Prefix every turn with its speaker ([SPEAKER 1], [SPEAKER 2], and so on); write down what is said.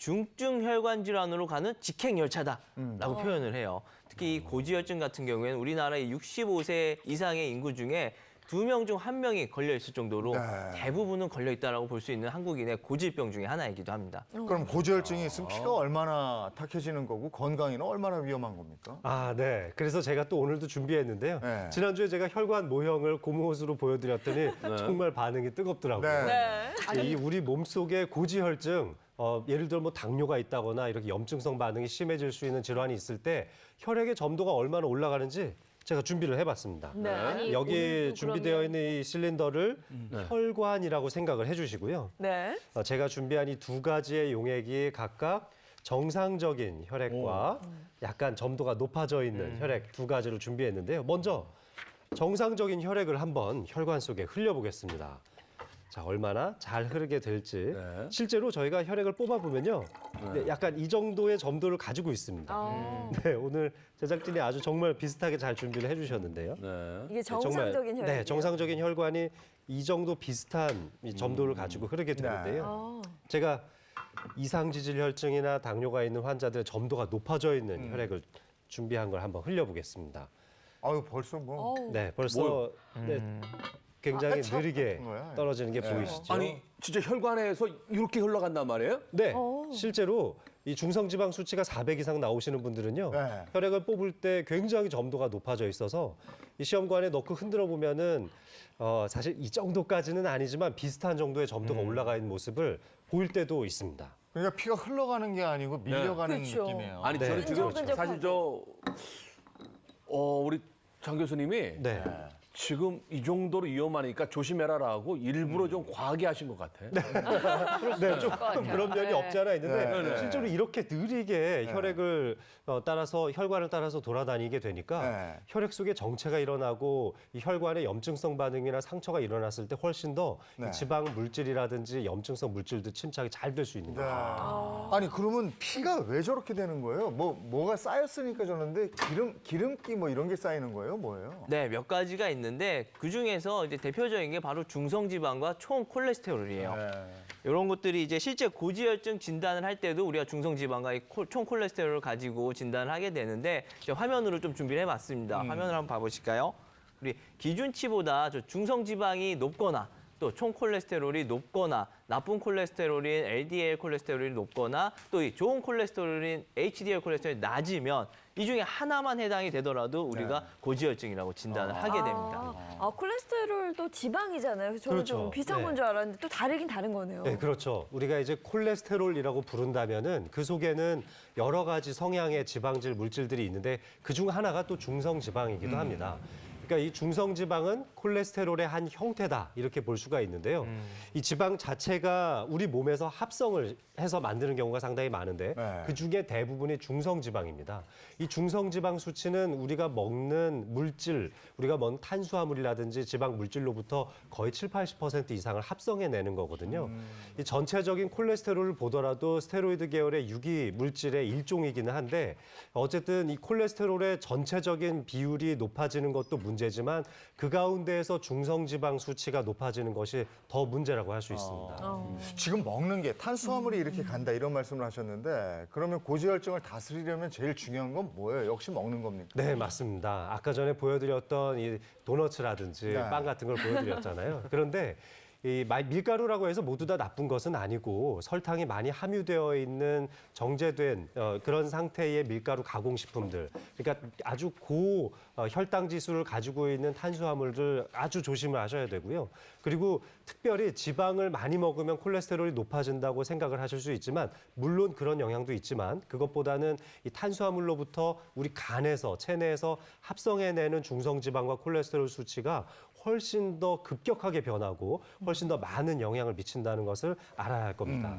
[SPEAKER 1] 중증 혈관 질환으로 가는 직행 열차다라고 표현을 해요. 특히 이 고지혈증 같은 경우에는 우리나라의 65세 이상의 인구 중에 2명 중 1명이 걸려 있을 정도로 대부분은 걸려 있다라고 볼 수 있는 한국인의 고질병 중에 하나이기도 합니다.
[SPEAKER 2] 그럼 고지혈증이 있으면 피가 얼마나 탁해지는 거고 건강에는 얼마나 위험한 겁니까?
[SPEAKER 3] 아, 네. 그래서 제가 또 오늘도 준비했는데요.
[SPEAKER 2] 네.
[SPEAKER 3] 지난주에 제가 혈관 모형을 고무호수로 보여드렸더니 정말 반응이 뜨겁더라고요.
[SPEAKER 2] 네.
[SPEAKER 3] 이 우리 몸속에 고지혈증, 예를 들어 뭐 당뇨가 있다거나 이렇게 염증성 반응이 심해질 수 있는 질환이 있을 때 혈액의 점도가 얼마나 올라가는지 제가 준비를 해봤습니다.
[SPEAKER 4] 네. 아니,
[SPEAKER 3] 여기
[SPEAKER 4] 오늘도
[SPEAKER 3] 준비되어
[SPEAKER 4] 그러면-
[SPEAKER 3] 있는 이 실린더를 혈관이라고 생각을 해주시고요.
[SPEAKER 4] 네.
[SPEAKER 3] 제가 준비한 이 두 가지의 용액이 각각 정상적인 혈액과 약간 점도가 높아져 있는 혈액 두 가지를 준비했는데요. 먼저 정상적인 혈액을 한번 혈관 속에 흘려보겠습니다. 자, 얼마나 잘 흐르게 될지. 실제로 저희가 혈액을 뽑아보면요. 네, 약간 이 정도의 점도를 가지고 있습니다. 네, 오늘 제작진이 아주 정말 비슷하게 잘 준비를 해주셨는데요.
[SPEAKER 4] 이게
[SPEAKER 3] 정말,
[SPEAKER 4] 정상적인 혈액.
[SPEAKER 3] 네, 정상적인 혈관이 이 정도 비슷한 이 점도를 가지고 흐르게 되는데요. 제가 이상지질혈증이나 당뇨가 있는 환자들의 점도가 높아져 있는 혈액을 준비한 걸 한번 흘려보겠습니다.
[SPEAKER 2] 아유 벌써 뭐
[SPEAKER 3] 네, 벌써 네, 굉장히
[SPEAKER 2] 해차
[SPEAKER 3] 느리게
[SPEAKER 2] 같은 거야.
[SPEAKER 3] 떨어지는 게 보이시죠?
[SPEAKER 5] 아니 진짜 혈관에서 이렇게 흘러간단 말이에요?
[SPEAKER 3] 네, 실제로 이 중성지방 수치가 400 이상 나오시는 분들은요,
[SPEAKER 2] 네.
[SPEAKER 3] 혈액을 뽑을 때 굉장히 점도가 높아져 있어서 이 시험관에 넣고 흔들어 보면은 사실 이 정도까지는 아니지만 비슷한 정도의 점도가 올라가 있는 모습을 보일 때도 있습니다.
[SPEAKER 2] 그러니까 피가 흘러가는 게 아니고 밀려가는
[SPEAKER 4] 그렇죠.
[SPEAKER 2] 느낌이에요.
[SPEAKER 5] 아니
[SPEAKER 3] 네.
[SPEAKER 5] 저는 지금
[SPEAKER 4] 끈적끈적하고.
[SPEAKER 5] 사실 우리 장 교수님이
[SPEAKER 3] 네.
[SPEAKER 5] 지금 이 정도로 위험하니까 조심해라라고 일부러 좀 과하게 하신 것 같아.
[SPEAKER 3] 네, 조금 그런 면이 없지 않아 있는데
[SPEAKER 2] 네.
[SPEAKER 3] 실제로 이렇게 느리게 혈액을 따라서 혈관을 따라서 돌아다니게 되니까
[SPEAKER 2] 네.
[SPEAKER 3] 혈액 속에 정체가 일어나고 이 혈관에 염증성 반응이나 상처가 일어났을 때 훨씬 더 이
[SPEAKER 2] 네.
[SPEAKER 3] 지방 물질이라든지 염증성 물질도 침착이 잘 될 수 있는
[SPEAKER 2] 네.
[SPEAKER 3] 거예요.
[SPEAKER 2] 아니 그러면 피가 왜 저렇게 되는 거예요? 뭐가 쌓였으니까 저런데 기름기 뭐 이런 게 쌓이는 거예요? 뭐예요?
[SPEAKER 1] 네, 몇 가지가 있는데 그 중에서 이제 대표적인 게 바로 중성지방과 총콜레스테롤이에요. 이런 것들이 이제 실제 고지혈증 진단을 할 때도 우리가 중성지방과 이 총콜레스테롤을 가지고 진단을 하게 되는데 이제 화면으로 좀 준비를 해봤습니다. 화면을 한번 봐보실까요? 우리 기준치보다 저 중성지방이 높거나 또 총콜레스테롤이 높거나 나쁜 콜레스테롤인 LDL 콜레스테롤이 높거나 또 이 좋은 콜레스테롤인 HDL 콜레스테롤이 낮으면 이 중에 하나만 해당이 되더라도 우리가 고지혈증이라고 진단을 하게 됩니다.
[SPEAKER 4] 콜레스테롤도 지방이잖아요. 그래서 저는
[SPEAKER 3] 그렇죠.
[SPEAKER 4] 좀 비슷한
[SPEAKER 3] 네.
[SPEAKER 4] 건 줄 알았는데 또 다르긴 다른 거네요.
[SPEAKER 3] 네, 그렇죠. 우리가 이제 콜레스테롤이라고 부른다면은 그 속에는 여러 가지 성향의 지방질 물질들이 있는데 그중 하나가 또 중성지방이기도 합니다. 그러니까 이 중성지방은 콜레스테롤의 한 형태다 이렇게 볼 수가 있는데요. 이 지방 자체가 우리 몸에서 합성을 해서 만드는 경우가 상당히 많은데 그 중에 대부분이 중성지방입니다. 이 중성지방 수치는 우리가 먹는 물질, 우리가 먹는 탄수화물이라든지 지방 물질로부터 거의 70~80% 이상을 합성해내는 거거든요. 이 전체적인 콜레스테롤을 보더라도 스테로이드 계열의 유기 물질의 일종이기는 한데 어쨌든 이 콜레스테롤의 전체적인 비율이 높아지는 것도 문제지만 그 가운데에서 중성지방 수치가 높아지는 것이 더 문제라고 할 수 있습니다.
[SPEAKER 2] 지금 먹는 게 탄수화물이 이렇게 간다 이런 말씀을 하셨는데 그러면 고지혈증을 다스리려면 제일 중요한 건 뭐예요? 역시 먹는 겁니까?
[SPEAKER 3] 네, 맞습니다. 아까 전에 보여드렸던 이 도너츠라든지
[SPEAKER 2] 네.
[SPEAKER 3] 빵 같은 걸 보여드렸잖아요. 그런데 이 밀가루라고 해서 모두 다 나쁜 것은 아니고 설탕이 많이 함유되어 있는 정제된 그런 상태의 밀가루 가공식품들, 그러니까 아주 고 혈당 지수를 가지고 있는 탄수화물들 아주 조심을 하셔야 되고요. 그리고 특별히 지방을 많이 먹으면 콜레스테롤이 높아진다고 생각을 하실 수 있지만 물론 그런 영향도 있지만 그것보다는 이 탄수화물로부터 우리 간에서 체내에서 합성해내는 중성지방과 콜레스테롤 수치가 훨씬 더 급격하게 변하고 훨씬 더 많은 영향을 미친다는 것을 알아야 할 겁니다.